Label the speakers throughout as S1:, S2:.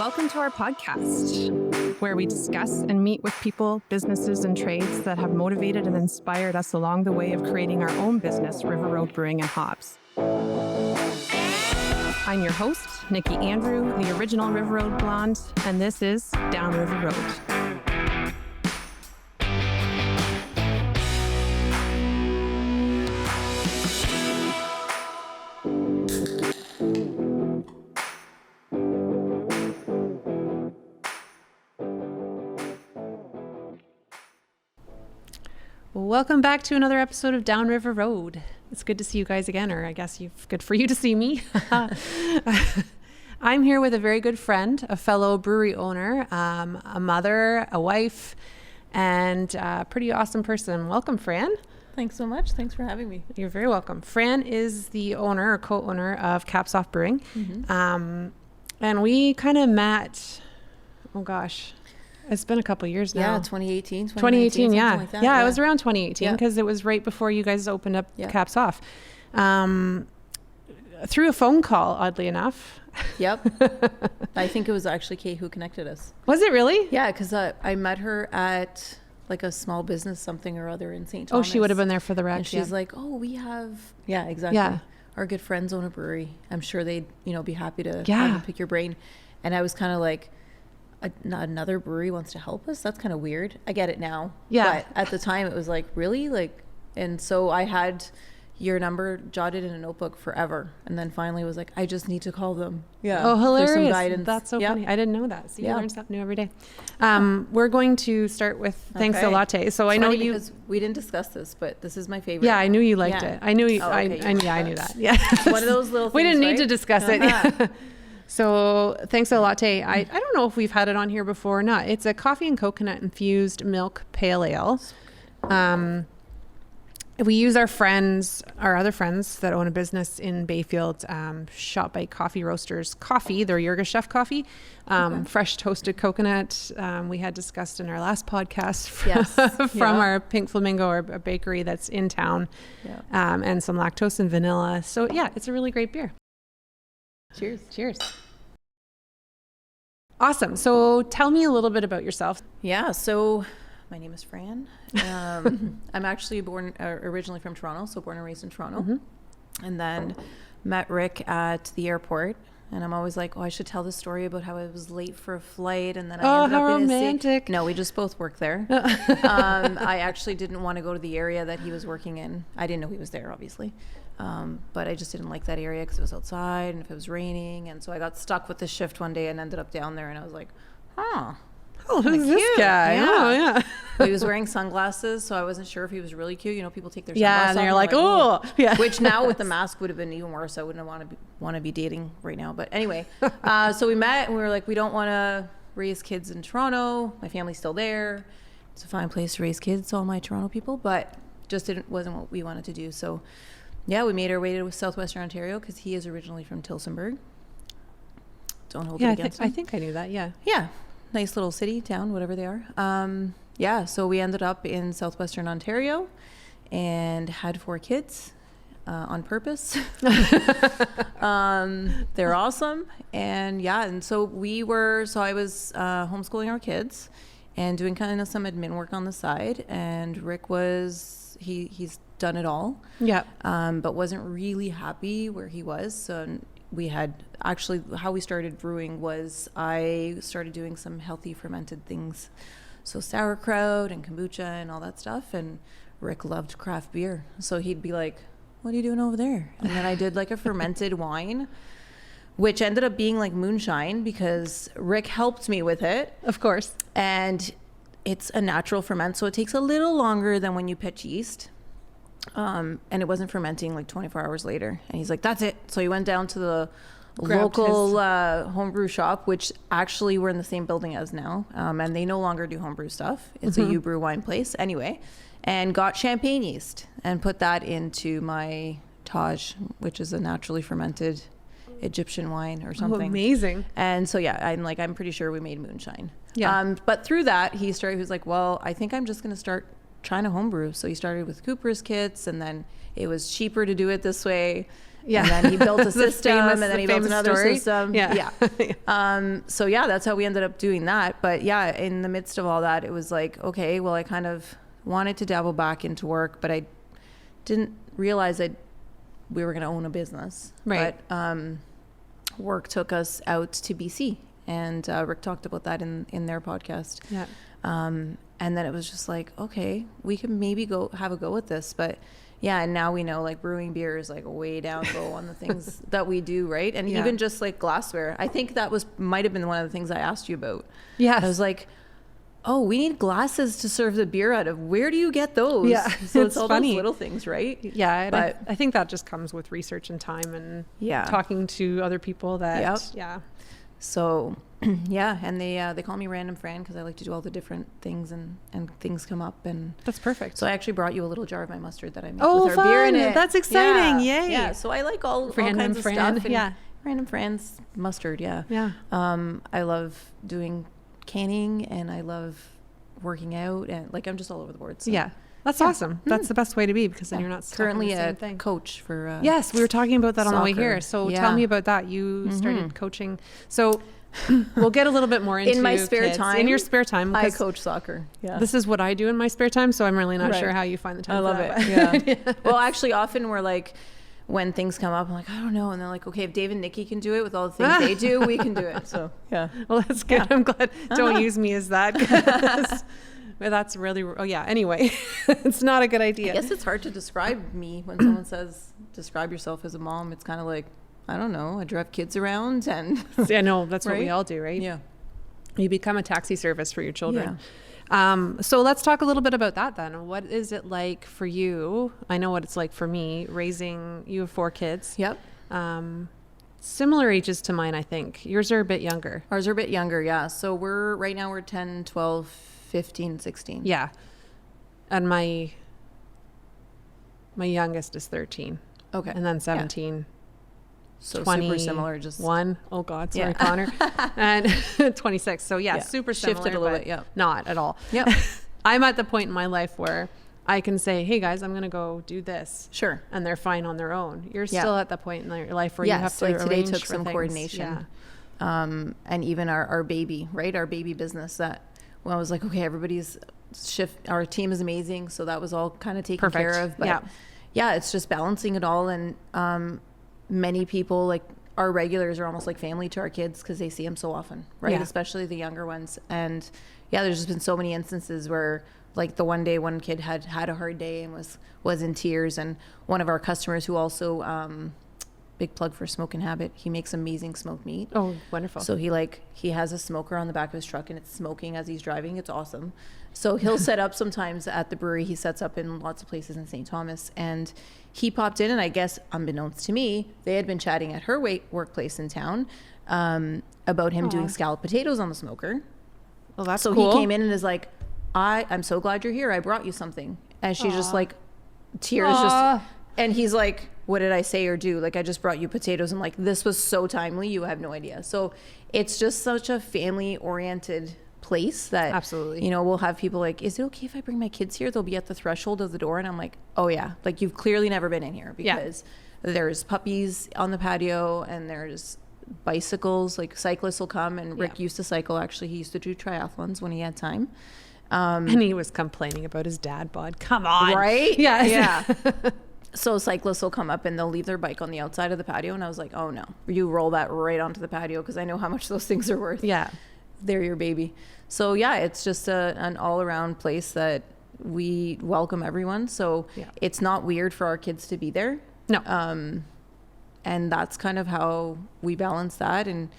S1: Welcome to our podcast, where we discuss and meet with people, businesses, and trades that have motivated and inspired us along the way of creating our own business, River Road Brewing and Hops. I'm your host, Nikki Andrew, the original River Road Blonde, and this is Down River Road. Welcome back to another episode of Down River Road. It's good to see you guys again, or I guess good for you to see me. I'm here with a very good friend, a fellow brewery owner, a mother, a wife, and a pretty awesome person. Welcome, Fran.
S2: Thanks so much. Thanks for having me.
S1: You're very welcome. Fran is the owner or co-owner of Caps Off Brewing. Mm-hmm. And we kind of met, oh gosh, it's been a couple of years now.
S2: Yeah, 2018.
S1: 2018, yeah.
S2: Like that.
S1: Yeah, it was around 2018 because it was right before you guys opened up Caps Off. Through a phone call, oddly enough.
S2: Yep. I think it was actually Kate who connected us.
S1: Was it really?
S2: Yeah, because I met her at like a small business something or other in St. Thomas.
S1: Oh, she would have been there for the rec.
S2: And she's like, oh, we have, yeah, exactly.
S1: Yeah.
S2: Our good friends own a brewery. I'm sure they'd, be happy to have you pick your brain. And I was kind of like, another brewery wants to help us? That's kind of weird. I get it now.
S1: Yeah.
S2: But at the time it was like, really? And so I had your number jotted in a notebook forever. And then finally was like, I just need to call them. Yeah.
S1: Oh, hilarious.
S2: For some guidance.
S1: That's so funny. I didn't know that. So you learn something new every day. We're going to start with Thanks a Latte. So it's I know you,
S2: because we didn't discuss this, but this is my favorite.
S1: Yeah, I knew you liked it. I knew you, I knew that. Yeah.
S2: One of those little things,
S1: we didn't need
S2: right?
S1: to discuss it. So Thanks a Latte. I don't know if we've had it on here before or not. It's a coffee and coconut infused milk pale ale. We use our other friends that own a business in Bayfield, Shop by Coffee Roasters coffee, their Jurgenchef coffee, fresh toasted coconut. We had discussed in our last podcast from our Pink Flamingo, or a bakery that's in town, and some lactose and vanilla. So yeah, it's a really great beer.
S2: Cheers.
S1: Cheers. Awesome. So tell me a little bit about yourself.
S2: Yeah. So my name is Fran. I'm actually originally from Toronto, so born and raised in Toronto. Mm-hmm. And then met Rick at the airport. And I'm always like, I should tell the story about how I was late for a flight. And then I ended up in
S1: romantic.
S2: No, we just both worked there. I actually didn't want to go to the area that he was working in. I didn't know he was there, obviously. But I just didn't like that area because it was outside and if it was raining. And so I got stuck with the shift one day and ended up down there. And I was like,
S1: who's this guy?
S2: Yeah.
S1: Oh, yeah.
S2: But he was wearing sunglasses, so I wasn't sure if he was really cute. People take their sunglasses
S1: off. Yeah, and they're like,
S2: oh.
S1: Yeah.
S2: Which now with the mask would have been even worse. I wouldn't want to be dating right now. But anyway, so we met and we were like, we don't want to raise kids in Toronto. My family's still there. It's a fine place to raise kids, all my Toronto people, but just wasn't what we wanted to do. So yeah, we made our way to southwestern Ontario because he is originally from Tillsonburg. Don't hold it against him.
S1: I think I knew that, yeah.
S2: Yeah. Nice little city, town, whatever they are. So we ended up in southwestern Ontario and had 4 kids on purpose. They're awesome. And so I was homeschooling our kids and doing kind of some admin work on the side. And Rick he's done it all. Yeah. But wasn't really happy where he was. So we had how we started brewing was I started doing some healthy fermented things. So sauerkraut and kombucha and all that stuff. And Rick loved craft beer. So he'd be like, what are you doing over there? And then I did like a fermented wine, which ended up being like moonshine because Rick helped me with it.
S1: Of course.
S2: And it's a natural ferment. So it takes a little longer than when you pitch yeast. And it wasn't fermenting like 24 hours later. And he's like, that's it. So he went down to the local homebrew shop, which actually we're in the same building as now. And they no longer do homebrew stuff. It's a U-Brew wine place anyway. And got champagne yeast and put that into my Taj, which is a naturally fermented Egyptian wine or something.
S1: Oh, amazing.
S2: And so, I'm pretty sure we made moonshine.
S1: Yeah.
S2: But through that, he was like, well, I think I'm just going to start trying to homebrew. So he started with Cooper's kits, and then it was cheaper to do it this way.
S1: Yeah.
S2: And then he built a
S1: The
S2: system,
S1: famous-
S2: and then
S1: the
S2: he built
S1: famous
S2: another
S1: story.
S2: system.
S1: Yeah.
S2: So yeah, that's how we ended up doing that. But yeah, in the midst of all that, it was like, okay, well, I kind of wanted to dabble back into work, but I didn't realize that we were going to own a business.
S1: Right.
S2: But work took us out to BC, and Rick talked about that in their podcast.
S1: Yeah.
S2: And then it was just like, okay, we can maybe go have a go at this. But yeah, and now we know like brewing beer is like way down low on the things that we do, right? And even just like glassware. I think that might have been one of the things I asked you about.
S1: Yeah.
S2: I was like, oh, we need glasses to serve the beer out of. Where do you get those?
S1: Yeah.
S2: So it's all
S1: funny.
S2: those little things, right?
S1: Yeah. And
S2: But
S1: I think that just comes with research and time and
S2: Yeah.
S1: talking to other people that,
S2: Yep.
S1: yeah.
S2: So yeah, and they call me Random Fran because I like to do all the different things and things come up. And
S1: That's perfect.
S2: so I actually brought you a little jar of my mustard that I made
S1: Oh,
S2: with our beer in
S1: fun.
S2: it.
S1: That's exciting.
S2: Yeah.
S1: Yay.
S2: Yeah. So I like all
S1: Random
S2: kinds of
S1: Fran.
S2: stuff. And
S1: Yeah.
S2: Random Fran's mustard. Yeah.
S1: Yeah.
S2: I love doing canning, and I love working out, and like I'm just all over the board. So.
S1: Yeah. That's awesome. That's the best way to be, because then you're not stuck
S2: currently
S1: in the same
S2: a
S1: thing.
S2: coach for
S1: Yes, we were talking about that on the way
S2: soccer.
S1: here. So
S2: Yeah.
S1: tell me about that. You started coaching. So we'll get a little bit more into
S2: my spare
S1: kids.
S2: time.
S1: In your spare time.
S2: I
S1: because
S2: coach soccer. Yeah.
S1: This is what I do in my spare time, so I'm really not
S2: Right.
S1: sure how you find the time
S2: I
S1: for
S2: love
S1: that.
S2: it. Yeah. Well, actually, often we're like, when things come up, I'm like, I don't know. And they're like, okay, if Dave and Nikki can do it with all the things they do, we can do it. So, yeah.
S1: Well, that's good.
S2: Yeah.
S1: I'm glad. Don't use me as that. 'Cause that's really, oh yeah. Anyway, it's not a good idea.
S2: I guess it's hard to describe me when someone says, describe yourself as a mom. It's kind of like, I don't know. I drive kids around and.
S1: Yeah, no, that's what we
S2: Right?
S1: all do, right?
S2: Yeah.
S1: You become a taxi service for your children.
S2: Yeah.
S1: So let's talk a little bit about that then. What is it like for you? I know what it's like for me, raising, you have 4 kids.
S2: Yep.
S1: Similar ages to mine, I think. Yours are a bit younger.
S2: Ours are a bit younger. Yeah. So right now we're 10, 12, 15, 16.
S1: Yeah. And my youngest is 13.
S2: Okay.
S1: And then 17.
S2: So
S1: 20,
S2: super similar. Just
S1: 1. Oh God, sorry,
S2: Yeah.
S1: Connor. And 26. So yeah,
S2: Yeah.
S1: super similar.
S2: Shifted a little
S1: but
S2: bit, yeah.
S1: Not at all.
S2: Yep.
S1: I'm at the point in my life where I can say, hey guys, I'm going to go do this.
S2: Sure.
S1: And they're fine on their own. You're
S2: Yeah.
S1: still at the point in your life where you have
S2: Yes,
S1: to
S2: like today
S1: arrange
S2: took
S1: for
S2: some
S1: things.
S2: coordination.
S1: Yeah.
S2: And even our baby, right? Our baby business that, well, I was like, okay, everybody's our team is amazing. So that was all kind of taken
S1: Perfect.
S2: care of. But
S1: Yeah.
S2: yeah, it's just balancing it all. And many people, like our regulars, are almost like family to our kids because they see them so often, right?
S1: Yeah.
S2: Especially the younger ones. And yeah, there's just been so many instances where like the one day one kid had a hard day and was in tears. And one of our customers who also, big plug for Smoke and Habit, he makes amazing smoked meat.
S1: Oh, wonderful.
S2: So he has a smoker on the back of his truck and it's smoking as he's driving. It's awesome. So he'll set up sometimes at the brewery. He sets up in lots of places in St. Thomas, and he popped in, and I guess unbeknownst to me, they had been chatting at her workplace in town about him doing scalloped potatoes on the smoker.
S1: Well, that's
S2: So
S1: cool.
S2: he came in and is like, I'm so glad you're here. I brought you something. And she's just like, tears just, and he's like, what did I say or do? Like, I just brought you potatoes. I'm like, this was so timely. You have no idea. So it's just such a family oriented place that,
S1: Absolutely.
S2: you know, we'll have people like, is it okay if I bring my kids here? They'll be at the threshold of the door. And I'm like, oh yeah. Like, you've clearly never been in here because there's puppies on the patio and there's bicycles, like cyclists will come, and Rick used to cycle. Actually, he used to do triathlons when he had time.
S1: And he was complaining about his dad bod. Come on.
S2: Right?
S1: Yeah.
S2: Yeah. So cyclists will come up and they'll leave their bike on the outside of the patio. And I was like, oh no, you roll that right onto the patio because I know how much those things are worth.
S1: Yeah.
S2: They're your baby. So yeah, it's just an all around place that we welcome everyone. So it's not weird for our kids to be there.
S1: No.
S2: And that's kind of how we balance that, and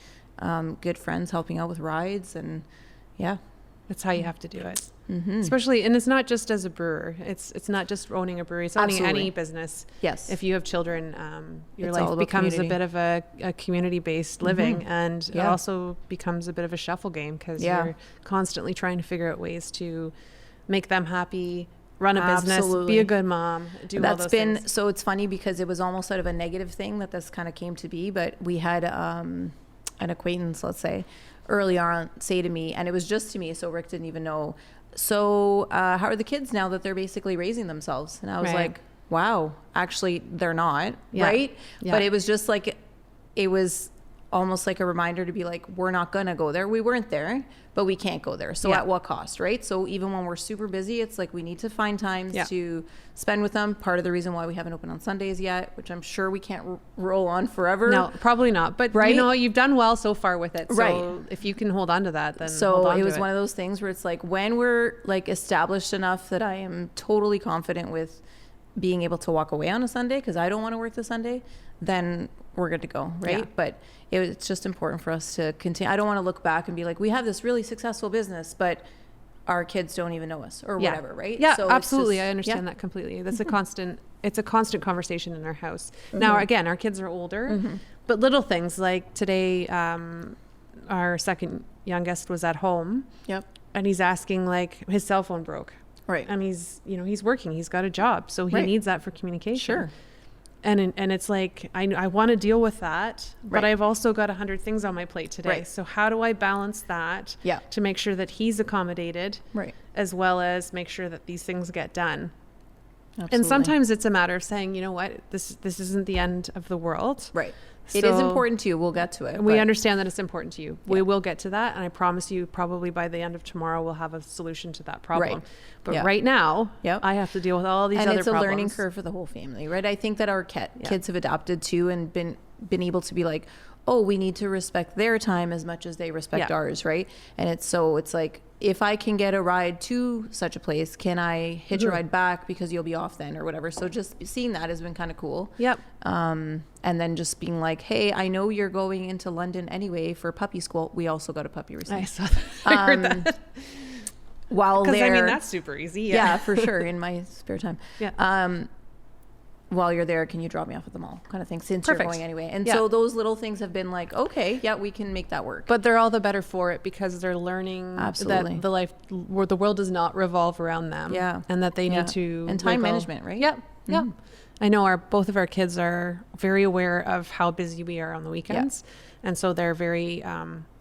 S2: good friends helping out with rides, and yeah.
S1: That's how you have to do it. Mm-hmm. Especially, and it's not just as a brewer. It's not just owning a brewery. It's owning
S2: Absolutely.
S1: any business.
S2: Yes.
S1: If you have children, your
S2: It's all
S1: life
S2: about
S1: becomes
S2: community.
S1: a bit of a community-based living, and it
S2: Yeah.
S1: also becomes a bit of a shuffle game because
S2: Yeah.
S1: you're constantly trying to figure out ways to make them happy, run a business,
S2: Absolutely.
S1: be a good mom, do all
S2: That's
S1: those
S2: been
S1: things.
S2: so it's funny because it was almost out of a negative thing that this kind of came to be, but we had an acquaintance, let's say, early on say to me, and it was just to me, so Rick didn't even know, so how are the kids now that they're basically raising themselves? And I was
S1: Right.
S2: like, wow, actually they're not,
S1: Yeah.
S2: right?
S1: Yeah.
S2: But it was just like, it was almost like a reminder to be like, we're not going to go there. We weren't there, but we can't go there. So
S1: Yeah.
S2: at what cost, right? So even when we're super busy, it's like we need to find times
S1: Yeah.
S2: to spend with them. Part of the reason why we haven't opened on Sundays yet, which I'm sure we can't roll on forever.
S1: No, probably not. But
S2: Right?
S1: you know, you've done well so far with it. So
S2: Right.
S1: if you can hold on to that, then hold
S2: So
S1: on
S2: it
S1: to
S2: was one of those things where it's like, when we're like established enough that I am totally confident with being able to walk away on a Sunday, because I don't want to work the Sunday, then we're good to go, right?
S1: Yeah.
S2: But it's just important for us to continue. I don't want to look back and be like, we have this really successful business, but our kids don't even know us or
S1: Yeah.
S2: whatever, right?
S1: Yeah,
S2: So it's
S1: absolutely.
S2: just-
S1: I understand that completely. That's it's a constant conversation in our house. Now, again, our kids are older, but little things like today, our second youngest was at home
S2: Yep.
S1: and he's asking, like, his cell phone broke.
S2: Right.
S1: And he's working, he's got a job. So he
S2: Right.
S1: needs that for communication.
S2: Sure.
S1: And it's like, I want to deal with that, but
S2: Right.
S1: I've also got 100 things on my plate today.
S2: Right.
S1: So how do I balance that
S2: Yeah.
S1: to make sure that he's accommodated,
S2: Right.
S1: as well as make sure that these things get done?
S2: Absolutely.
S1: And sometimes it's a matter of saying, you know what, this isn't the end of the world.
S2: Right. It is
S1: So-
S2: important to you. We'll get to it.
S1: And we
S2: but-
S1: understand that it's important to you.
S2: Yeah.
S1: We will get to that. And I promise you, probably by the end of tomorrow, we'll have a solution to that problem.
S2: Right.
S1: But
S2: Yeah.
S1: right now,
S2: Yep.
S1: I have to deal with all these
S2: and
S1: other
S2: it's a
S1: problems.
S2: learning curve for the whole family, right? I think that our kids have adapted to and been able to be like, oh, we need to respect their time as much as they respect
S1: Yeah.
S2: ours, right? And it's like, if I can get a ride to such a place, can I hitch a ride back because you'll be off then or whatever? So just seeing that has been kind of cool.
S1: Yep.
S2: And then just being like, hey, I know you're going into London anyway for puppy school. We also got a puppy recently.
S1: I saw that. I heard that.
S2: While
S1: Because,
S2: they're,
S1: I mean, that's super easy.
S2: yeah, for sure, in my spare time.
S1: Yeah.
S2: While you're there, can you drop me off at the mall, kind of thing, since
S1: Perfect.
S2: you're going anyway. And
S1: Yeah.
S2: so those little things have been like, okay, yeah, we can make that work.
S1: But they're all the better for it because they're learning
S2: Absolutely.
S1: that the world does not revolve around them.
S2: Yeah.
S1: And that they
S2: Yeah.
S1: need to
S2: And time
S1: wiggle.
S2: management, right?
S1: Yep. Yep.
S2: Mhm.
S1: I know both of our kids are very aware of how busy we are on the weekends. And so they're very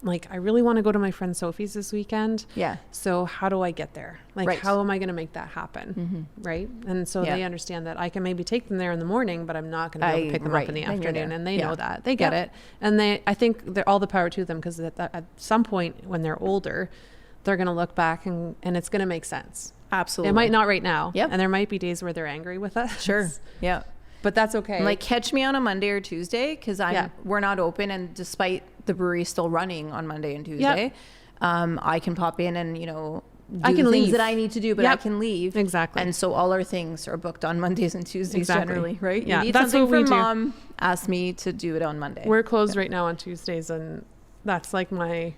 S1: like, I really want to go to my friend Sophie's this weekend.
S2: Yeah.
S1: So how do I get there? Like,
S2: Right.
S1: how am I going to make that happen? Right. And so
S2: Yeah.
S1: they understand that I can maybe take them there in the morning, but I'm not going to be able to pick them
S2: right.
S1: up in the
S2: Then you're
S1: afternoon.
S2: there.
S1: And they
S2: Yeah.
S1: know that. They get
S2: Yeah.
S1: it. And I think they're all the power to them because at some point when they're older, they're going to look back and it's going to make sense.
S2: Absolutely.
S1: It might not right now.
S2: Yep.
S1: And there might be days where they're angry with us.
S2: Sure. Yeah.
S1: But that's okay.
S2: I'm like, catch me on a Monday or Tuesday because
S1: Yeah.
S2: we're not open, and despite the brewery still running on Monday and Tuesday, I can pop in and do
S1: I can
S2: the things
S1: leave.
S2: that I need to do, but I
S1: Yep.
S2: can leave.
S1: Exactly.
S2: And so all our things are booked on Mondays and Tuesdays
S1: Exactly.
S2: generally, right?
S1: Yeah,
S2: You need
S1: that's
S2: something
S1: what we
S2: from
S1: do.
S2: mom, ask me to do it on Monday.
S1: We're closed right now on Tuesdays, and that's like my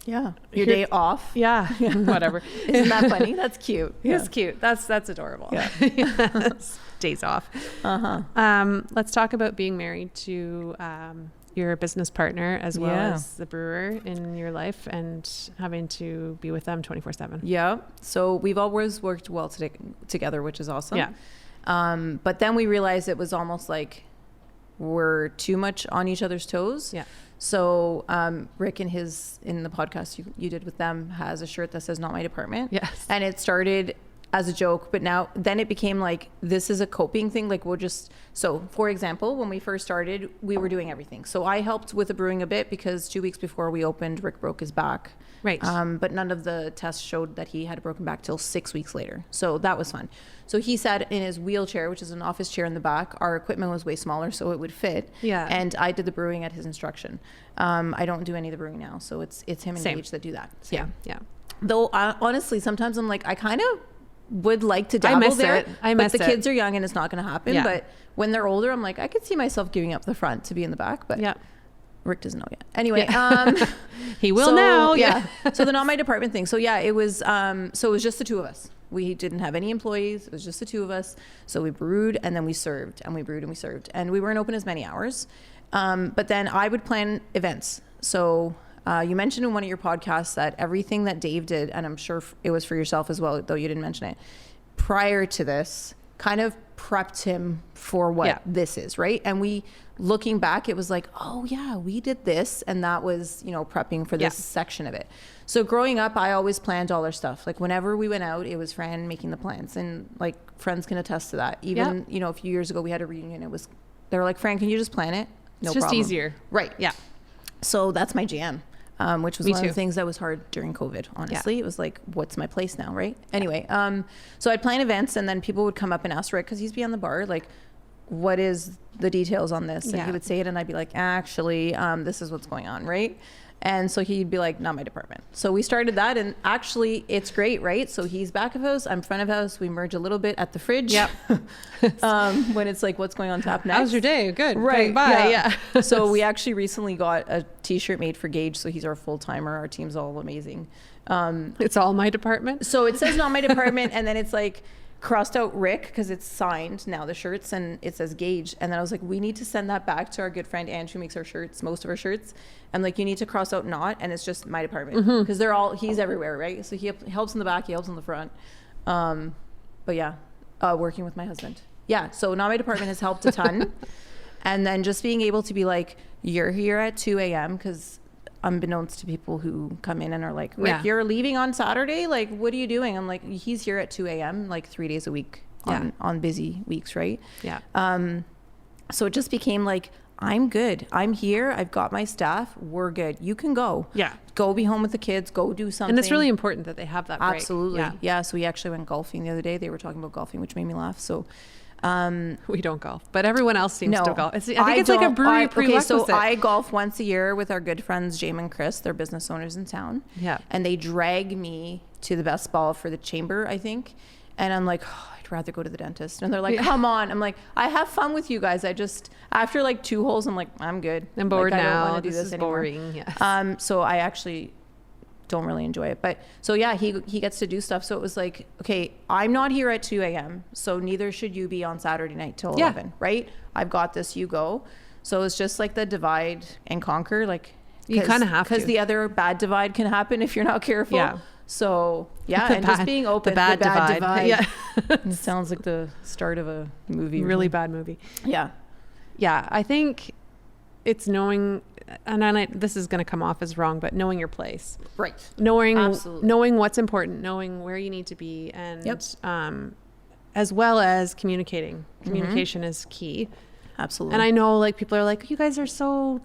S2: Yeah. Your day off.
S1: yeah, whatever.
S2: Isn't that funny? That's cute.
S1: It's cute. That's adorable.
S2: Yeah.
S1: Yes. Days off.
S2: Uh-huh.
S1: Let's talk about being married to your business partner as well
S2: Yeah.
S1: as the brewer in your life and having to be with them 24/7.
S2: Yeah. So we've always worked well together, which is awesome.
S1: Yeah.
S2: But then we realized it was almost like we're too much on each other's toes.
S1: Yeah.
S2: So Rick in the podcast you did with them has a shirt that says "Not My Department."
S1: Yes.
S2: And it started as a joke, but then it became like, this is a coping thing. Like so for example, when we first started, we were doing everything. So I helped with the brewing a bit because 2 weeks before we opened, Rick broke his back.
S1: Right.
S2: But none of the tests showed that he had a broken back till 6 weeks later. So that was fun. So he sat in his wheelchair, which is an office chair in the back. Our equipment was way smaller, so it would fit.
S1: Yeah.
S2: And I did the brewing at his instruction. I don't do any of the brewing now. So it's him and
S1: Same.
S2: Gage that do that.
S1: Yeah. Yeah.
S2: Though honestly, sometimes I'm like, I kind of would like to dabble
S1: miss
S2: there.
S1: it. I miss
S2: but the
S1: it.
S2: kids are young and it's not going to happen.
S1: Yeah.
S2: But when they're older, I'm like, I could see myself giving up the front to be in the back. But
S1: Yeah.
S2: Rick doesn't know yet. Anyway,
S1: He will
S2: so,
S1: now.
S2: Yeah. So the Not My Department thing. So yeah, it was just the two of us. We didn't have any employees. It was just the two of us. So we brewed and then we served, and we brewed and we served, and we weren't open as many hours. But then I would plan events. So you mentioned in one of your podcasts that everything that Dave did, and I'm sure it was for yourself as well, though you didn't mention it, prior to this, kind of prepped him for what this is, right? And we, looking back, it was like, oh yeah, we did this, and that was, you know, prepping for this section of it. So growing up, I always planned all our stuff. Like whenever we went out, it was Fran making the plans, and like friends can attest to that. Even you know, a few years ago we had a reunion. They were like, Fran, can you just plan it? No
S1: it's just
S2: problem.
S1: easier,
S2: right? Yeah. So that's my jam. Which was one of the things that was hard during COVID, honestly. It was like, what's my place now, right? Anyway, so I'd plan events, and then people would come up and ask Rick, because he's behind the bar, like, what is the details on this? And he would say it, and I'd be like, actually, this is what's going on, right? And so he'd be like, not my department. So we started that, and actually it's great, right? So he's back of house, I'm front of house. We merge a little bit at the fridge. Yep. When it's like, what's going on tap next?
S1: How's your day? Good.
S2: Right.
S1: Bye. Yeah.
S2: So we actually recently got a t-shirt made for Gage. So he's our full timer. Our team's all amazing.
S1: It's all my department.
S2: So it says not my department. And then it's like, crossed out Rick because it's signed now, the shirts, and it says Gage. And then I was like, we need to send that back to our good friend Andrew, who makes our shirts, most of our shirts. And like, you need to cross out not, and it's just my department, because they're all, he's everywhere, right? So he helps in the back, he helps in the front. But yeah, working with my husband. Yeah, so not my department has helped a ton. And then just being able to be like, you're here at 2 a.m. because unbeknownst to people who come in and are like, Rick, you're leaving on Saturday? Like, what are you doing? I'm like, he's here at 2 a.m. like 3 days a week on busy weeks, right?
S1: Yeah.
S2: So it just became like, I'm good. I'm here. I've got my staff. We're good. You can go.
S1: Yeah.
S2: Go be home with the kids. Go do something.
S1: And it's really important that they have that break.
S2: Absolutely. Yeah. So we actually went golfing the other day. They were talking about golfing, which made me laugh. So
S1: we don't golf, but everyone else seems to golf. I think it's like a brewery prerequisite.
S2: Okay, so I golf once a year with our good friends James and Chris. They're business owners in town. Yeah. And they drag me to the best ball for the chamber, I think. And I'm like, oh, I'd rather go to the dentist. And they're like, come on. I'm like, I have fun with you guys. I just, after like 2 holes, I'm like, I'm good.
S1: I'm bored
S2: like,
S1: now.
S2: I don't want to do this anymore.
S1: Boring. Yes.
S2: So I actually don't really enjoy it. But so yeah, he gets to do stuff. So it was like, okay, I'm not here at 2 a.m. So neither should you be on Saturday night till 11, right? I've got this, you go. So it's just like the divide and conquer. Like
S1: you kind of have to.
S2: Because the other bad divide can happen if you're not careful. Yeah. So yeah, and just being open.
S1: The bad divide. Yeah.
S2: It sounds like the start of a movie.
S1: Really bad movie.
S2: Yeah.
S1: Yeah. I think it's knowing, and this is going to come off as wrong, but knowing your place.
S2: Right.
S1: Knowing what's important, knowing where you need to be, and as well as communicating. Communication is key.
S2: Absolutely.
S1: And I know like people are like, you guys are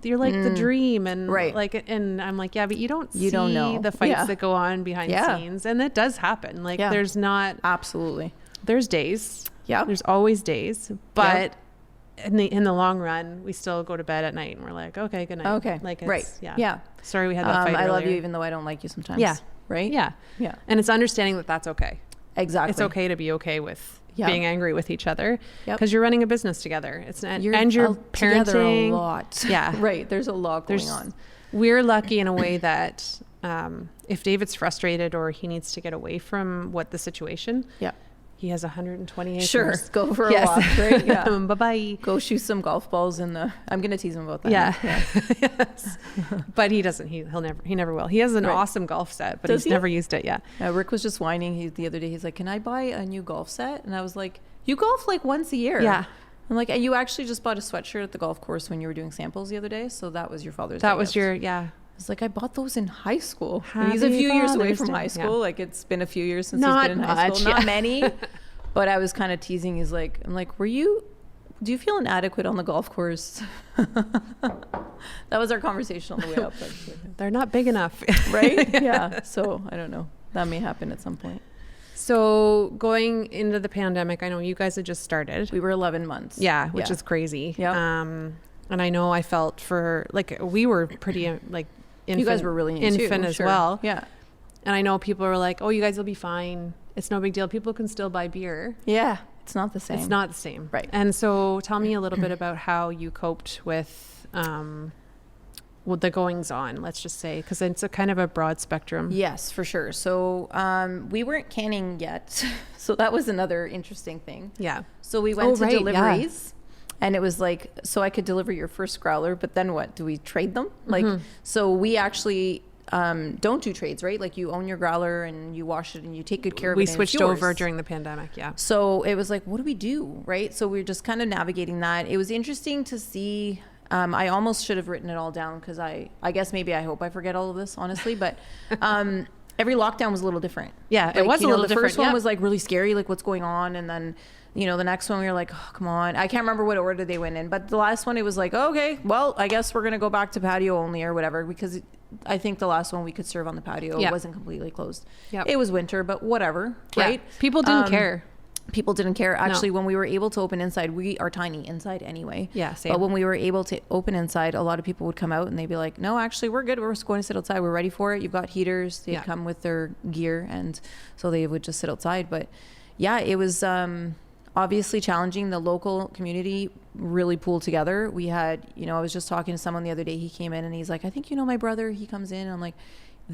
S1: you're like the dream, and like, and I'm like, yeah, but you don't know the fights that go on behind the scenes, and that does happen. Like there's not there's days. Yeah. There's always days, but in the long run, we still go to bed at night and we're like, okay, good night.
S2: Okay.
S1: Like,
S2: Yeah. Yeah.
S1: Sorry we had that fight
S2: I
S1: earlier.
S2: love you even though I don't like you sometimes. Yeah. Right?
S1: Yeah. Yeah. And it's understanding that that's okay.
S2: Exactly.
S1: It's okay to be okay with being angry with each other because you're running a business together. And you're parenting
S2: a lot.
S1: Yeah.
S2: Right. There's a lot going on.
S1: We're lucky in a way that if David's frustrated or he needs to get away from the situation. Yeah. He has 120 acres.
S2: Sure, go for a walk, right? Yeah.
S1: Bye-bye.
S2: Go shoot some golf balls in the... I'm going to tease him about that.
S1: Yeah. Yes. But he doesn't. He never will. He has an awesome golf set, but he's never used it yet.
S2: Rick was just whining the other day. He's like, can I buy a new golf set? And I was like, you golf like once a year. Yeah. I'm like, and you actually just bought a sweatshirt at the golf course when you were doing samples the other day. So that was your Father's Day.
S1: That was your,
S2: It's like, I bought those in high school. He's a few years away from high school. Yeah. Like it's been a few years since he's been in high school. Not many. But I was kind of teasing. I'm like, do you feel inadequate on the golf course? That was our conversation on the way up.
S1: They're not big enough.
S2: Right? Yeah. So I don't know. That may happen at some point.
S1: So going into the pandemic, I know you guys had just started.
S2: We were 11 months.
S1: Yeah, which is crazy. Yeah. And I know I felt we were pretty infant.
S2: You guys were really
S1: infant as well.
S2: Yeah.
S1: And I know people were like, oh, you guys will be fine. It's no big deal. People can still buy beer.
S2: Yeah. It's not the same.
S1: It's not the same.
S2: Right.
S1: And so tell me a little bit about how you coped with the goings on, let's just say, because it's a kind of a broad spectrum.
S2: Yes, for sure. So we weren't canning yet. So that was another interesting thing. Yeah. So we went to deliveries. Yeah. And it was like, so I could deliver your first growler, but then what? Do we trade them? Like, so we actually... don't do trades, right? Like you own your growler and you wash it and you take good care of it.
S1: We
S2: and
S1: switched
S2: it's yours.
S1: over during the pandemic. Yeah.
S2: So it was like, what do we do? Right. So we were just kind of navigating that. It was interesting to see. I almost should have written it all down because I guess maybe I hope I forget all of this, honestly. But every lockdown was a little different.
S1: Yeah,
S2: like,
S1: it was a little
S2: the
S1: different.
S2: first one
S1: Yep.
S2: was like really scary, like what's going on. And then, the next one we were like, oh, come on. I can't remember what order they went in. But the last one, it was like, oh, okay, well, I guess we're going to go back to patio only or whatever. Because I think the last one we could serve on the patio.
S1: Yep.
S2: It wasn't completely closed.
S1: Yep.
S2: It was winter, but whatever,
S1: Yeah.
S2: right?
S1: People didn't care.
S2: People didn't care. Actually, when we were able to open inside, we are tiny inside anyway.
S1: Yeah, same.
S2: But when we were able to open inside, a lot of people would come out and they'd be like, no, actually, we're good. We're just going to sit outside. We're ready for it. You've got heaters. They'd come with their gear. And so they would just sit outside. But yeah, it was obviously challenging. The local community really pulled together. We had, I was just talking to someone the other day. He came in and he's like, I think you know my brother. He comes in and I'm like,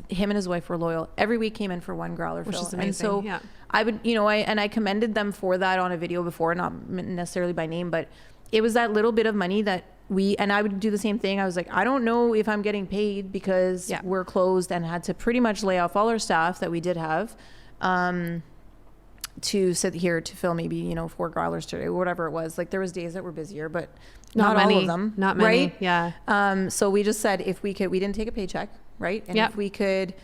S2: him and his wife were loyal. Every week came in for one growler fill.
S1: Which is amazing.
S2: And so
S1: yeah.
S2: I would, I commended them for that on a video before, not necessarily by name, but it was that little bit of money that and I would do the same thing. I was like, I don't know if I'm getting paid because we're closed, and had to pretty much lay off all our staff that we did have, to sit here to fill maybe, 4 growlers today or whatever it was. Like there was days that were busier, but not
S1: many,
S2: all of them.
S1: Not many.
S2: Right?
S1: Yeah.
S2: So we just said we didn't take a paycheck, right? And
S1: Yep.
S2: if we could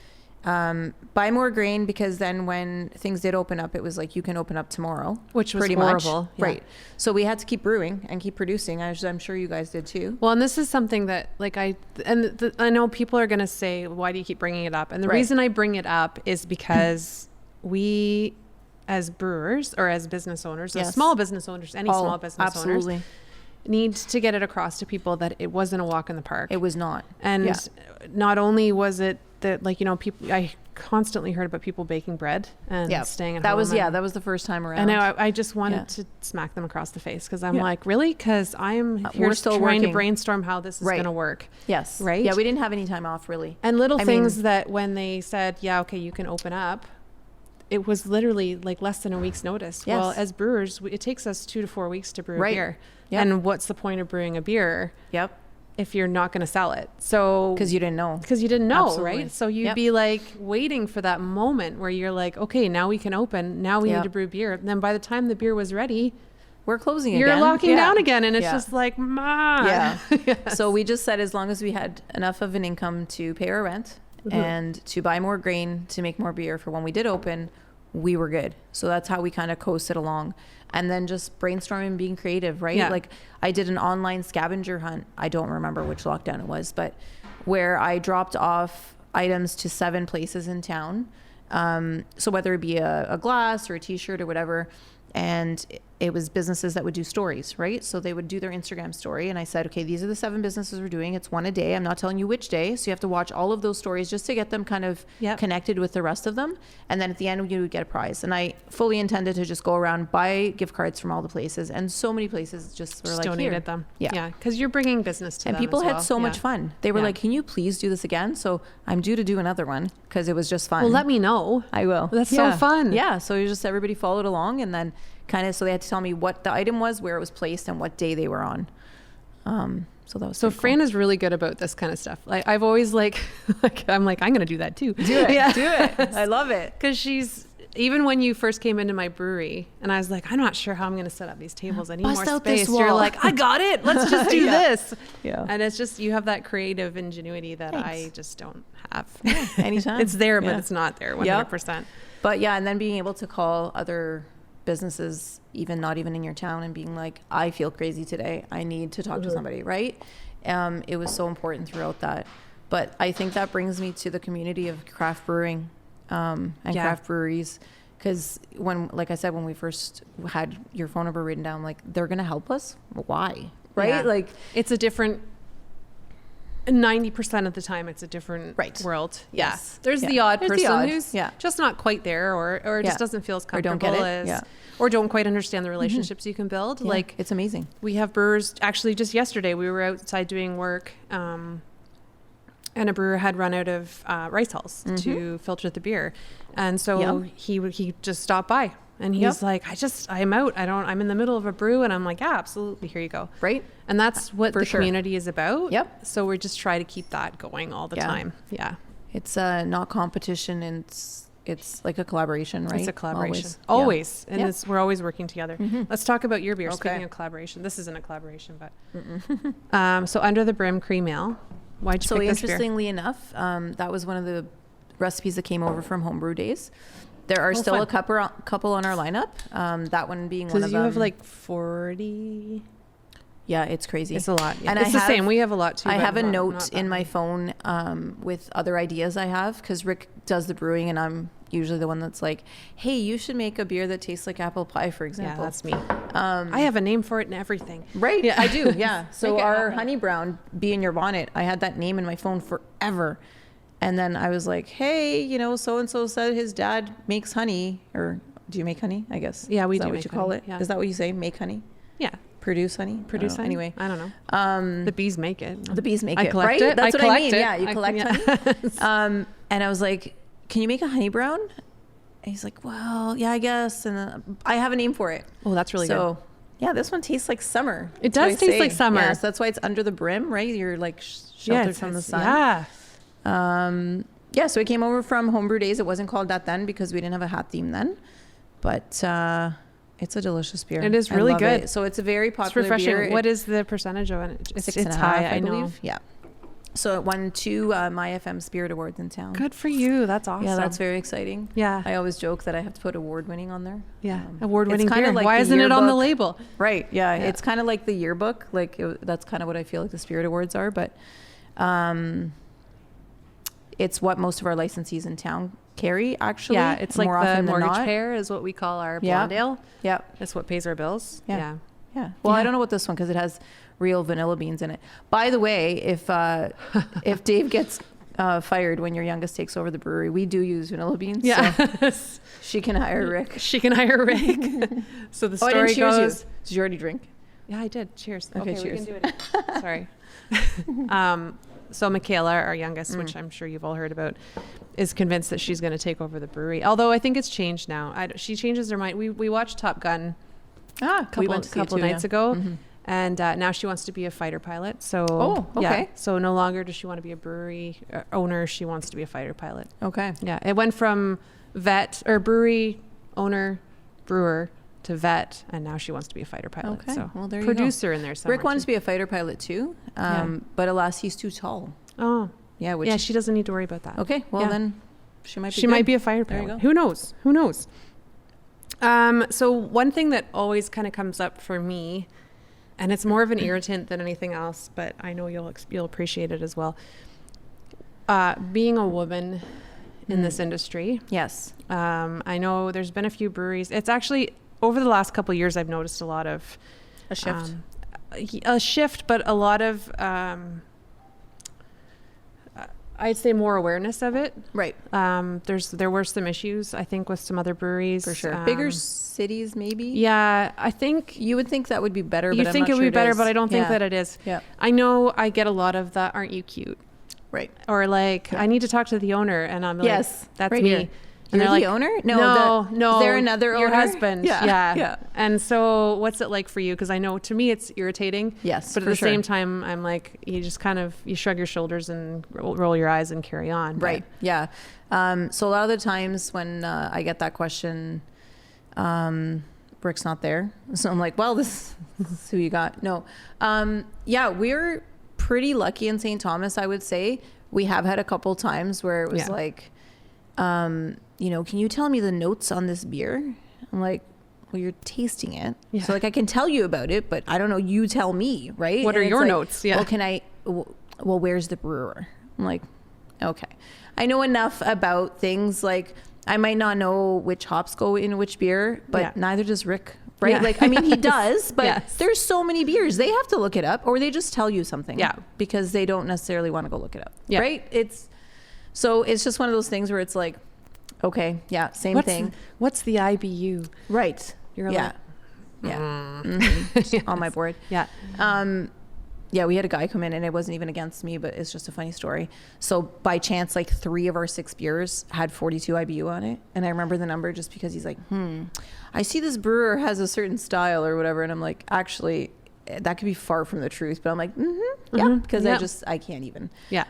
S2: buy more grain, because then when things did open up, it was like, you can open up tomorrow.
S1: Which was
S2: pretty
S1: horrible.
S2: much.
S1: Yeah.
S2: Right. So we had to keep brewing and keep producing. I'm sure you guys did too.
S1: Well, and this is something that I know people are going to say, why do you keep bringing it up? And the reason I bring it up is because we, as brewers or as business owners, as small business owners, small business owners, need to get it across to people that it wasn't a walk in the park.
S2: It was not.
S1: And not only was it that, people, I constantly heard about people baking bread and staying at home.
S2: That was the first time around.
S1: And I just wanted to smack them across the face, because I'm like, really? Because I'm here
S2: still
S1: trying to
S2: working.
S1: brainstorm how this is going to work.
S2: Yes.
S1: Right?
S2: Yeah, we didn't have any time off really.
S1: And little things that when they said, okay, you can open up, it was literally like less than a week's notice.
S2: Yes.
S1: Well, as brewers, it takes us 2 to 4 weeks to brew a beer.
S2: Yep.
S1: And what's the point of brewing a beer if you're not going to sell it? So
S2: because you didn't know.
S1: Absolutely. Right? So you'd be like waiting for that moment where you're like, okay, now we can open. Now we need to brew beer. And then by the time the beer was ready,
S2: we're closing
S1: you're
S2: again.
S1: locking down again. And it's just like, ma.
S2: Yeah.
S1: Yes.
S2: So we just said, as long as we had enough of an income to pay our rent and to buy more grain to make more beer for when we did open, we were good. So that's how we kind of coasted along. And then just brainstorming and being creative, right?
S1: Yeah.
S2: Like I did an online scavenger hunt. I don't remember which lockdown it was, but where I dropped off items to 7 places in town. So whether it be a glass or a t-shirt or whatever, and it was businesses that would do stories, right? So they would do their Instagram story. And I said, okay, these are the 7 businesses we're doing. It's one a day. I'm not telling you which day. So you have to watch all of those stories just to get them kind of connected with the rest of them. And then at the end, you would get a prize. And I fully intended to just go around, buy gift cards from all the places. And so many places just were like,
S1: donated
S2: here.
S1: them.
S2: Yeah.
S1: Because you're bringing business to them.
S2: And people
S1: as
S2: had
S1: well.
S2: so much fun. They were like, can you please do this again? So I'm due to do another one because it was just fun.
S1: Well, let me know.
S2: I will.
S1: That's so fun.
S2: Yeah. So you just, everybody followed along, and then kind of, so they had to tell me what the item was, where it was placed, and what day they were on. So that was
S1: Fran is really good about this kind of stuff. Like I've always I'm going to do that too.
S2: Do it. Do it. I love it.
S1: Because she's, even when you first came into my brewery and I was like, I'm not sure how I'm going to set up these tables. I need
S2: Bust
S1: more
S2: out this
S1: space. You're
S2: wall.
S1: like, I got it. Let's just do this.
S2: Yeah.
S1: And it's just, you have that creative ingenuity that
S2: Thanks.
S1: I just don't have.
S2: Anytime.
S1: It's there, but it's not there 100%.
S2: But yeah, and then being able to call other businesses, even not even in your town, and being like, I feel crazy today. I need to talk to somebody, right? It was so important throughout that. But I think that brings me to the community of craft brewing and craft breweries. Because like I said, when we first had your phone number written down, like, they're going to help us. Why? Right?
S1: Yeah.
S2: Like,
S1: it's a different, 90% of the time it's a different world.
S2: Yes.
S1: There's the odd
S2: There's
S1: person
S2: the odd.
S1: who's just not quite there, or just doesn't feel as
S2: Or don't
S1: comfortable
S2: get it.
S1: or don't quite understand the relationships you can build.
S2: Yeah.
S1: Like,
S2: it's amazing.
S1: we have brewers, actually just yesterday we were outside doing work, and a brewer had run out of rice hulls to filter the beer. And so he just stopped by. And he's like, I'm out. I'm in the middle of a brew. And I'm like, yeah, absolutely. Here you go.
S2: Right.
S1: And that's what the
S2: sure.
S1: community is about.
S2: Yep.
S1: So we just try to keep that going all the time. Yeah.
S2: It's not competition. It's like a collaboration, right?
S1: It's a collaboration.
S2: Always.
S1: And
S2: Yeah.
S1: we're always working together. Let's talk about your beer.
S2: Okay.
S1: Speaking of collaboration, this isn't a collaboration, but so Under the Brim Cream Ale. Why'd you
S2: So
S1: pick this beer?
S2: interestingly enough, that was one of the recipes that came over from Homebrew Days. There are still
S1: fun.
S2: a couple on our lineup. That one being one of them.
S1: Because you have like 40.
S2: Yeah, it's crazy.
S1: It's a lot. Yeah.
S2: And
S1: It's
S2: I
S1: the
S2: have-
S1: same. We have a lot too.
S2: I
S1: but
S2: have a
S1: not
S2: note
S1: that
S2: in my
S1: many.
S2: phone with other ideas I have, because Rick does the brewing and I'm usually the one that's like, hey, you should make a beer that tastes like apple pie, for
S1: Yeah,
S2: example.
S1: that's me. I have a name for it and everything.
S2: Right?
S1: Yeah.
S2: I do, yeah. So
S1: Make it
S2: our
S1: happen.
S2: honey brown, Bee in Your Bonnet, I had that name in my phone forever. And then I was like, hey, so-and-so said his dad makes honey. Or do you make honey? I guess.
S1: Yeah, we
S2: Is that
S1: do
S2: what
S1: make
S2: you call
S1: honey,
S2: it?
S1: yeah.
S2: Is that what you say? Make honey?
S1: Yeah.
S2: Produce honey?
S1: Produce honey.
S2: Anyway.
S1: I don't know. The bees make it.
S2: The bees make
S1: I
S2: it,
S1: collect
S2: right?
S1: it.
S2: That's
S1: I
S2: what I
S1: collect
S2: mean.
S1: it.
S2: Yeah, you collect honey.
S1: Yes.
S2: And I was like, can you make a honey brown? And he's like, well, yeah, I guess. And I have a name for it.
S1: Oh, that's really
S2: So,
S1: good.
S2: yeah, this one tastes like summer.
S1: It
S2: That's
S1: does
S2: what I
S1: taste like
S2: say.
S1: summer.
S2: Yeah, so that's why it's under the brim, right? You're like
S1: Yeah,
S2: sheltered from the sun.
S1: Yeah.
S2: Yeah, so it came over from Homebrew Days. It wasn't called that then because we didn't have a hat theme then. But it's a delicious beer.
S1: It is
S2: I
S1: really
S2: love
S1: good.
S2: it. So it's a very
S1: It's
S2: popular
S1: refreshing.
S2: beer.
S1: What is the percentage of it?
S2: It's
S1: It's high, I know.
S2: Yeah. So it won 2 My FM Spirit Awards in town.
S1: Good for you. That's awesome.
S2: Yeah, that's very exciting.
S1: Yeah.
S2: I always joke that I have to put award winning on there.
S1: Yeah.
S2: It's
S1: Award-winning
S2: kinda
S1: beer.
S2: like
S1: Why
S2: the
S1: isn't it on the
S2: yearbook.
S1: label?
S2: Right. Yeah.
S1: Yeah.
S2: It's kind of like the yearbook. Like that's kind of what I feel like the Spirit Awards are. But it's what most of our licensees in town carry, actually.
S1: Yeah, it's like
S2: more
S1: the
S2: often than
S1: mortgage
S2: not.
S1: payer is what we call our
S2: Yeah.
S1: blonde ale.
S2: Yeah.
S1: That's what pays our bills.
S2: Yeah.
S1: Yeah.
S2: Yeah. Well, I
S1: Yeah.
S2: don't know about this one because it has real vanilla beans in it. By the way, if Dave gets fired when your youngest takes over the brewery, we do use vanilla beans.
S1: Yeah.
S2: So she can hire Rick.
S1: She can hire Rick. So the
S2: Oh, I
S1: story
S2: didn't cheers
S1: goes.
S2: you. Did you already drink?
S1: Yeah, I did. Cheers.
S2: Okay,
S1: We
S2: cheers.
S1: can do it. Sorry. So Michaela, our youngest, which I'm sure you've all heard about, is convinced that she's going to take over the brewery. Although I think it's changed now. She changes her mind. We watched Top Gun
S2: Ah,
S1: a couple nights ago,
S2: Mhm.
S1: and now she wants to be a fighter pilot. So
S2: Oh,
S1: yeah.
S2: okay.
S1: So no longer does she want to be a brewery owner. She wants to be a fighter pilot.
S2: Okay.
S1: Yeah, it went from vet or brewery owner, brewer to vet, and now she wants to be a fighter pilot.
S2: Okay,
S1: So
S2: well, there you go.
S1: producer in there somewhere.
S2: Rick wanted to
S1: too.
S2: be a fighter pilot too, but alas, he's too tall.
S1: Oh,
S2: Yeah. Which
S1: yeah. She doesn't need to worry about that.
S2: Okay. Well,
S1: Yeah.
S2: then she might be.
S1: She might
S2: good.
S1: be a fighter
S2: There you
S1: pilot.
S2: go.
S1: Who knows? Who knows? So one thing that always kind of comes up for me, and it's more of an irritant than anything else, but I know you'll appreciate it as well. Being a woman in this industry.
S2: Yes.
S1: I know there's been a few breweries. It's actually over the last couple of years, I've noticed a lot of
S2: A shift.
S1: a shift, but a lot of I'd say more awareness of it.
S2: Right.
S1: There were some issues, I think, with some other breweries.
S2: For sure. Bigger cities, maybe.
S1: Yeah, I think
S2: You would think that would be better.
S1: you
S2: but
S1: think
S2: I'm
S1: it
S2: not
S1: would
S2: sure
S1: be better,
S2: is.
S1: but I don't think
S2: Yeah.
S1: that it is.
S2: Yeah.
S1: I know I get a lot of the "Aren't you cute?"
S2: Right.
S1: or like I need to talk to the owner, and I'm like,
S2: Yes,
S1: that's
S2: right
S1: me."
S2: here.
S1: And
S2: You're
S1: they're
S2: the
S1: like,
S2: owner?
S1: No, no.
S2: Is there another
S1: your
S2: owner?
S1: husband?
S2: Yeah,
S1: Yeah.
S2: yeah.
S1: And so, what's it like for you? Because I know to me it's irritating.
S2: Yes,
S1: But at
S2: for
S1: the
S2: sure.
S1: same time, I'm like, you just kind of you shrug your shoulders and roll your eyes and carry on. But-
S2: Right. Yeah. So a lot of the times when I get that question, Rick's not there. So I'm like, well, this is who you got. No. Yeah, we're pretty lucky in St. Thomas, I would say. We have had a couple times where it was
S1: Yeah.
S2: like, can you tell me the notes on this beer? I'm like, well, you're tasting it.
S1: Yeah.
S2: So like, I can tell you about it, but I don't know, you tell me, right?
S1: What
S2: And
S1: are
S2: it's
S1: your
S2: like,
S1: notes? Yeah.
S2: Well, where's the brewer? I'm like, okay. I know enough about things. Like, I might not know which hops go in which beer, but
S1: Yeah.
S2: neither does Rick, right?
S1: Yeah.
S2: Like, I mean, he does, but
S1: Yes.
S2: there's so many beers. They have to look it up, or they just tell you something.
S1: Yeah.
S2: Because they don't necessarily want to go look it up.
S1: Yeah.
S2: Right? It's just one of those things where it's like, okay, yeah, same thing.
S1: What's the IBU?
S2: Right.
S1: You're
S2: yeah.
S1: like,
S2: Yeah. Mhm. On my board.
S1: Yeah.
S2: Yeah, we had a guy come in, and it wasn't even against me, but it's just a funny story. So by chance, like 3 of our 6 beers had 42 IBU on it. And I remember the number just because he's like, I see this brewer has a certain style or whatever. And I'm like, actually, that could be far from the truth. But I'm like, yeah, because
S1: Yeah.
S2: I can't even.
S1: Yeah.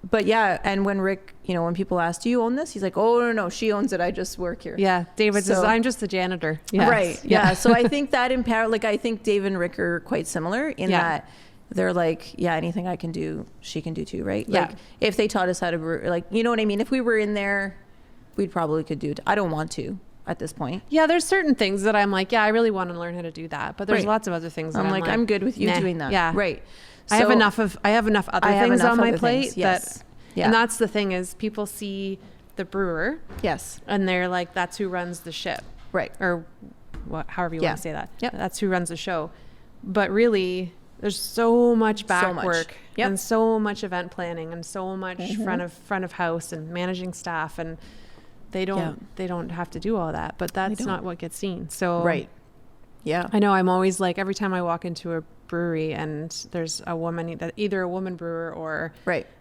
S2: But yeah, and when Rick, when people ask, do you own this? He's like, oh, no, she owns it. I just work here.
S1: Yeah. David says, I'm just the janitor. Yes.
S2: Right. Yeah. So I think that I think Dave and Rick are quite similar in that they're like, yeah, anything I can do, she can do too. Right.
S1: Yeah.
S2: Like if they taught us how to brew, like, you know what I mean? If we were in there, we'd probably could do it. I don't want to at this point.
S1: Yeah. There's certain things that I'm like, yeah, I really want to learn how to do that. But there's lots of other things that
S2: I'm like, I'm good with you doing that.
S1: Yeah.
S2: Right.
S1: I have enough other things on my plate
S2: yes.
S1: And that's the thing is people see the brewer.
S2: Yes.
S1: And they're like, that's who runs the ship.
S2: Right.
S1: Or however you want to say that.
S2: Yep.
S1: That's who runs the show. But really, there's so much back work and so much event planning and so much front of house and managing staff, and they don't have to do all that. But that's not what gets seen. So
S2: right. Yeah.
S1: I know I'm always like, every time I walk into a brewery and there's a woman, either a woman brewer or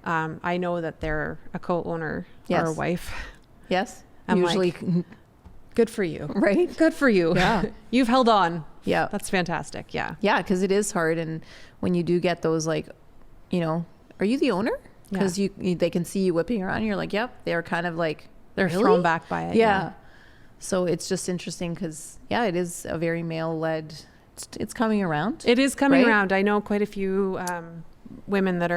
S1: I know that they're a co-owner or a wife.
S2: Yes.
S1: I'm
S2: usually
S1: like, good for you.
S2: Right.
S1: Good for you.
S2: Yeah.
S1: You've held on.
S2: Yeah.
S1: That's fantastic. Yeah.
S2: Yeah. Because it is hard. And when you do get those, like, are you the owner? Because they can see you whipping around and you're like, yep. They're kind of like,
S1: they're thrown back by it.
S2: Yeah. So it's just interesting because, it is a very male-led, it's coming around.
S1: It is coming around. I know quite a few women that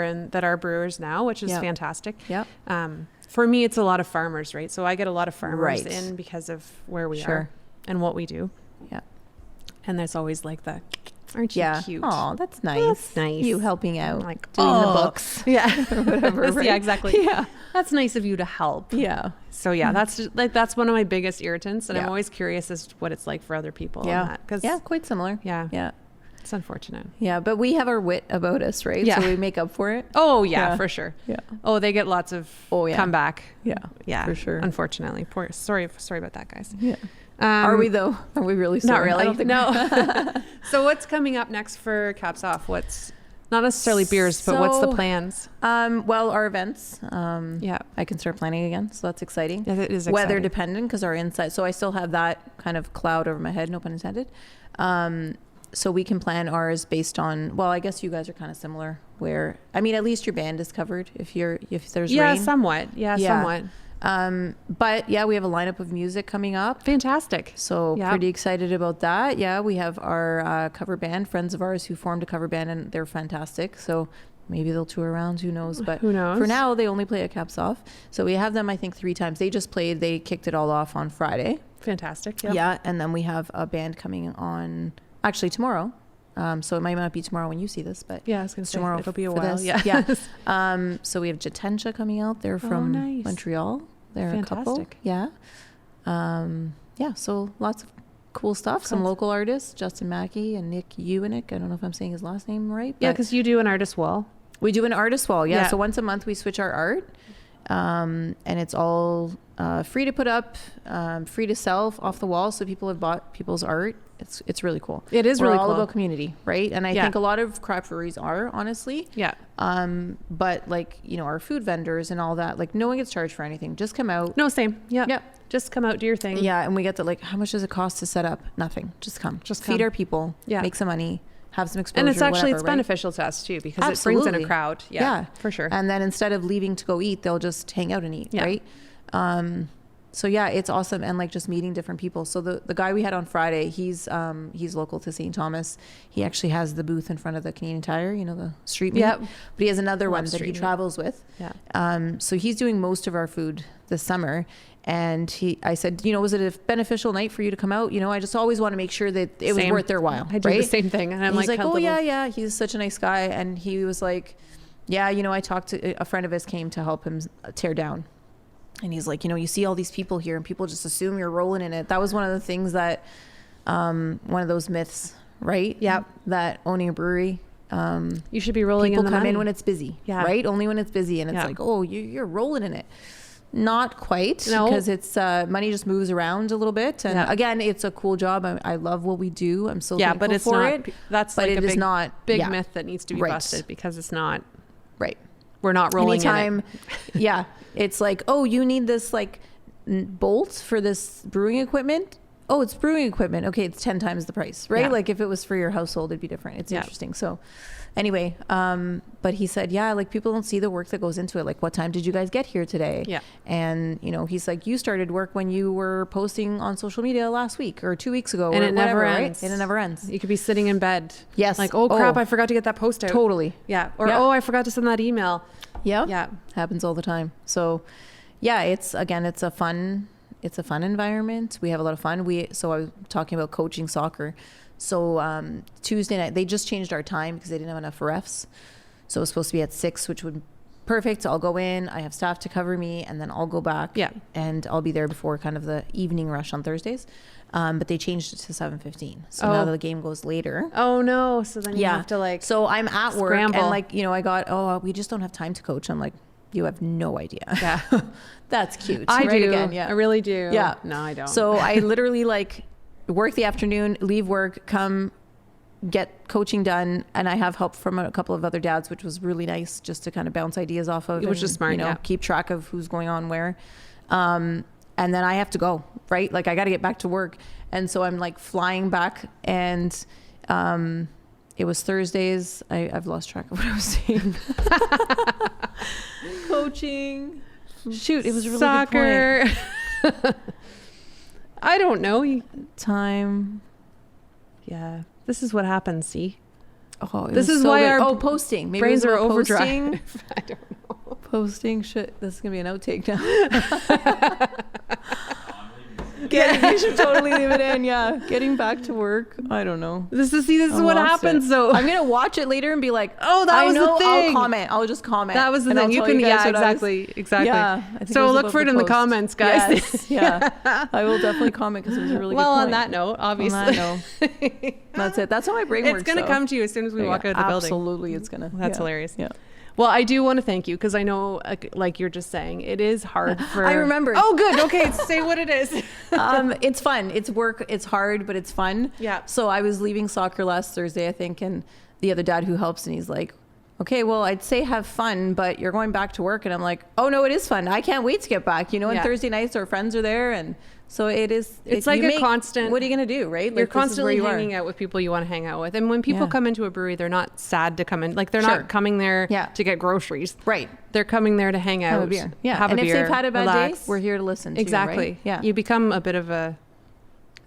S1: are brewers now, which is fantastic.
S2: Yeah.
S1: For me, it's a lot of farmers, right? So I get a lot of farmers in because of where we are and what we do.
S2: Yeah.
S1: And there's always like aren't you cute?
S2: Oh, that's nice.
S1: That's nice.
S2: You helping out.
S1: Like
S2: doing the books.
S1: Yeah.
S2: Or whatever. Right?
S1: Yeah, exactly. Yeah. That's nice of you to help.
S2: Yeah.
S1: So that's just, that's one of my biggest irritants. And I'm always curious as to what it's like for other people.
S2: Yeah. Quite similar.
S1: Yeah.
S2: Yeah.
S1: It's unfortunate.
S2: Yeah. But we have our wit about us, right?
S1: Yeah.
S2: So we make up for it.
S1: Oh yeah, for sure.
S2: Yeah.
S1: Oh, they get lots of comeback.
S2: Yeah.
S1: Yeah.
S2: For sure.
S1: Unfortunately. Sorry about that, guys.
S2: Yeah. Are we though? Are we really sorry?
S1: Not really.
S2: I don't think
S1: no. So what's coming up next for Caps Off? What's not necessarily beers, but what's the plans?
S2: Well, our events. I can start planning again, so that's exciting.
S1: Yeah, it is exciting.
S2: Weather dependent because our inside. So I still have that kind of cloud over my head. No pun intended. So we can plan ours based on. Well, I guess you guys are kind of similar. Where at least your band is covered if there's rain.
S1: Somewhat. Yeah, somewhat.
S2: But we have a lineup of music coming up.
S1: Fantastic.
S2: So pretty excited about that. Yeah, we have our cover band, friends of ours who formed a cover band, and they're fantastic. So maybe they'll tour around, who knows? But
S1: who knows?
S2: For now, they only play at Caps Off. So we have them, I think, 3 times. They kicked it all off on Friday.
S1: Fantastic. Yep.
S2: Yeah, and then we have a band coming on, actually tomorrow. So it might not be tomorrow when you see this, but
S1: I was going to say
S2: tomorrow
S1: it'll be a while.
S2: This. Yeah. So we have Jatensha coming out. They're from Montreal. They're
S1: fantastic.
S2: A couple. Yeah. So lots of cool stuff. Some local artists, Justin Mackey and Nick Ewenick. I don't know if I'm saying his last name right.
S1: Yeah, because you do an artist wall.
S2: We do an artist wall. Yeah. So once a month we switch our art. And it's all free to put up, free to sell off the wall. So people have bought people's art. It's really cool.
S1: It is really cool.
S2: We're all about community, right? And I think a lot of craft breweries are, honestly.
S1: Yeah.
S2: But our food vendors and all that, no one gets charged for anything. Just come out.
S1: No, same. Yeah.
S2: Yeah.
S1: Just come out, do your thing.
S2: Yeah. And we get how much does it cost to set up? Nothing. Just come. Feed our people. Yeah. Make some money. Have some exposure.
S1: And it's actually beneficial to us too, because it brings in a crowd. Yeah, for sure.
S2: And then instead of leaving to go eat, they'll just hang out and eat, right? So it's awesome. And just meeting different people. So the guy we had on Friday, he's local to St. Thomas. He actually has the booth in front of the Canadian Tire, the street meat. Yep. But he has another one that he travels with. Yeah. So he's doing most of our food this summer. And I said, was it a beneficial night for you to come out? I just always want to make sure that it was worth their while.
S1: I do the same thing. And
S2: he's like, oh yeah. He's such a nice guy. And he was like, yeah, I talked to a friend of his came to help him tear down. And he's like, you see all these people here and people just assume you're rolling in it. That was one of the things that, one of those myths, right?
S1: Yeah.
S2: That owning a brewery,
S1: you should be rolling in the money.
S2: People come in when it's busy, right? Only when it's busy. And it's like, oh, you're rolling in it. Not quite, because it's money just moves around a little bit. And again, it's a cool job. I love what we do. I'm so thankful
S1: but it's
S2: for
S1: not,
S2: it.
S1: That's
S2: but
S1: like
S2: it
S1: a
S2: is not
S1: big myth that needs to be busted, because it's not.
S2: Right.
S1: We're not rolling
S2: Anytime,
S1: in it.
S2: It's like, oh, you need this bolt for this brewing equipment. oh, it's brewing equipment. Okay, it's 10 times the price, right?
S1: Yeah.
S2: Like if it was for your household, it'd be different. It's
S1: Yeah.
S2: interesting. So anyway, but he said, yeah, like people don't see the work that goes into it. Like, what time did you guys get here today?
S1: Yeah.
S2: And, you know, he's like, you started work when you were posting on social media last week or 2 weeks ago.
S1: And
S2: or
S1: it
S2: whatever,
S1: never
S2: right?
S1: ends.
S2: And it never ends.
S1: You could be sitting in bed.
S2: Yes.
S1: Like, oh crap, I forgot to get that post out.
S2: Totally.
S1: Yeah. Or,
S2: Yeah.
S1: oh, I forgot to send that email.
S2: Yeah.
S1: Yeah.
S2: Happens all the time. So yeah, it's a fun environment. We have a lot of fun. So I was talking about coaching soccer. So Tuesday night, they just changed our time because they didn't have enough refs. So it was supposed to be at 6, which would perfect. I'll go in, I have staff to cover me, and then I'll go back.
S1: Yeah.
S2: And I'll be there before kind of the evening rush on Thursdays. But they changed it to 7:15. So now the game goes later.
S1: Oh no. So then you have to like,
S2: So I'm at work
S1: scramble.
S2: and like, you know, we just don't have time to coach. I'm like, you have no idea.
S1: yeah,
S2: That's cute.
S1: I
S2: Right
S1: do.
S2: again, yeah.
S1: I really do.
S2: Yeah.
S1: No, I don't.
S2: So I literally like work the afternoon, leave work, come get coaching done, and I have help from a couple of other dads, which was really nice just to kind of bounce ideas off of.
S1: Which is
S2: and,
S1: smart,
S2: you know,
S1: yeah.
S2: keep track of who's going on where. And then I have to go, right? Like I got to get back to work. And so I'm like flying back, and it was Thursdays. I've lost track of what I was saying. Coaching. Shoot, it was a really
S1: soccer.
S2: good point.
S1: I don't know.
S2: Time.
S1: Yeah. This is what happens. See,
S2: Oh,
S1: This is why our
S2: posting. Maybe
S1: brains
S2: it was
S1: are
S2: about
S1: overdrive.
S2: posting.
S1: I don't know.
S2: Posting shit. This is gonna be an outtake now. You should totally leave it in. Yeah, getting back to work. I don't know.
S1: This is what
S2: lost
S1: happens.
S2: it.
S1: So
S2: I'm gonna watch it later and be like,
S1: Oh, that
S2: I
S1: was the
S2: know, I'll
S1: thing.
S2: comment. I'll just comment.
S1: that was the
S2: and
S1: thing.
S2: I'll
S1: You
S2: tell
S1: can,
S2: guys
S1: yeah,
S2: what I was-
S1: exactly.
S2: Yeah. I think it
S1: So
S2: was
S1: look
S2: about
S1: for it
S2: the
S1: in the
S2: post.
S1: comments, guys.
S2: Yes, yeah, I will definitely comment because it was a really
S1: Well,
S2: good
S1: on
S2: point.
S1: that note, obviously,
S2: On that note, that's it. That's how my brain works.
S1: it's gonna
S2: though.
S1: come to you as soon as we
S2: Yeah,
S1: walk out of the building.
S2: Absolutely, it's gonna.
S1: That's
S2: yeah.
S1: hilarious.
S2: Yeah.
S1: Well, I do want to thank you because I know, like you're just saying, it is hard for.
S2: I remembered.
S1: Oh, good. Okay, say what it is.
S2: It's fun. It's work. It's hard, but it's fun.
S1: Yeah.
S2: So I was leaving soccer last Thursday, I think, and the other dad who helps, and he's like, okay, well, I'd say have fun, but you're going back to work. And I'm like, oh no, it is fun. I can't wait to get back. You know, and
S1: Yeah.
S2: Thursday nights our friends are there. And so it is.
S1: It's like a constant.
S2: What are you going to do? Right.
S1: You're
S2: Like, this is
S1: constantly
S2: where you are.
S1: hanging out with people you want to hang out with. And when people
S2: Yeah.
S1: come into a brewery, they're not sad to come in. Like they're
S2: Sure.
S1: not coming there
S2: Yeah.
S1: to get groceries.
S2: Right.
S1: They're coming there to hang out.
S2: Have a beer. Yeah.
S1: Have
S2: and
S1: a
S2: if
S1: beer,
S2: they've had a bad
S1: relax.
S2: day, we're here to listen to.
S1: Exactly.
S2: Right? Yeah.
S1: You become a bit of a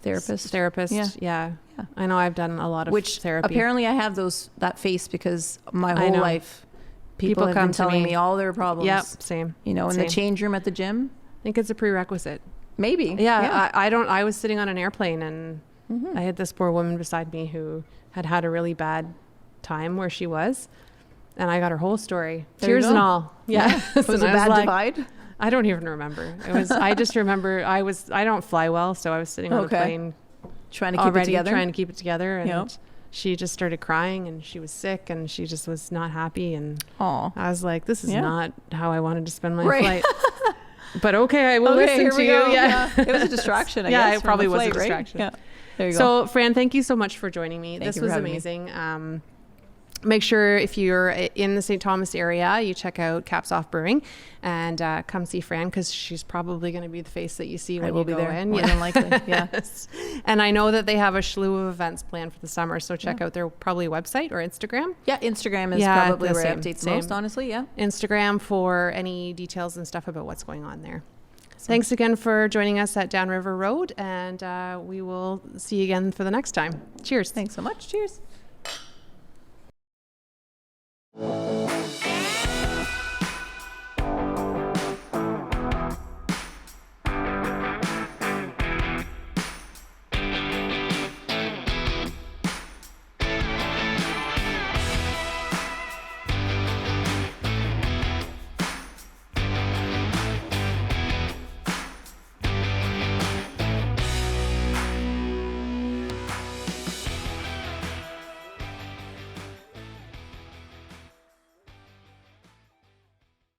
S2: Therapist.
S1: Yeah.
S2: Yeah.
S1: I know I've done a lot of
S2: Which
S1: therapy.
S2: apparently I have that face because my
S1: I
S2: whole
S1: know.
S2: life
S1: People
S2: have
S1: come
S2: been
S1: to
S2: telling
S1: me.
S2: me all their problems.
S1: Yep. Same.
S2: You know, in
S1: Same.
S2: the change room at the gym.
S1: I think it's a prerequisite.
S2: Maybe.
S1: Yeah. I was sitting on an airplane and
S2: Mm-hmm.
S1: I had this poor woman beside me who had a really bad time where she was. And I got her whole story.
S2: There you
S1: Tears
S2: go.
S1: and all. Yeah.
S2: Was it
S1: And I was
S2: bad
S1: like,
S2: divide?
S1: I don't even remember. I just remember I don't fly well. So I was sitting on the
S2: Okay.
S1: plane
S2: Trying to keep
S1: already
S2: it together.
S1: trying to keep it together. And
S2: Yep.
S1: she just started crying and she was sick and she just was not happy. And
S2: Aw.
S1: I was like, this is
S2: Yeah.
S1: not how I wanted to spend my
S2: Right.
S1: flight. But okay, I will listen
S2: here
S1: to
S2: we
S1: you.
S2: go.
S1: Yeah.
S2: It was a distraction, I
S1: Yeah,
S2: guess.
S1: it
S2: from
S1: probably
S2: the
S1: was a
S2: flight, right?
S1: distraction.
S2: Yeah. There you go.
S1: So, Fran, thank you so much for joining me.
S2: Thank
S1: This
S2: you for
S1: was
S2: having me.
S1: amazing. Make sure if you're in the St. Thomas area, you check out Caps Off Brewing and come see Fran because she's probably going to be the face that you see when
S2: I will
S1: you
S2: be
S1: go
S2: there,
S1: in.
S2: more than likely. Yeah.
S1: Yes. And I know that they have a slew of events planned for the summer, so check out their probably website or Instagram.
S2: Yeah. Instagram is
S1: Yeah,
S2: probably
S1: the
S2: where
S1: same,
S2: I update the
S1: same.
S2: most, honestly. Yeah.
S1: Instagram for any details and stuff about what's going on there. Thanks again for joining us at Downriver Road, and we will see you again for the next time. Cheers.
S2: Thanks so much. Cheers.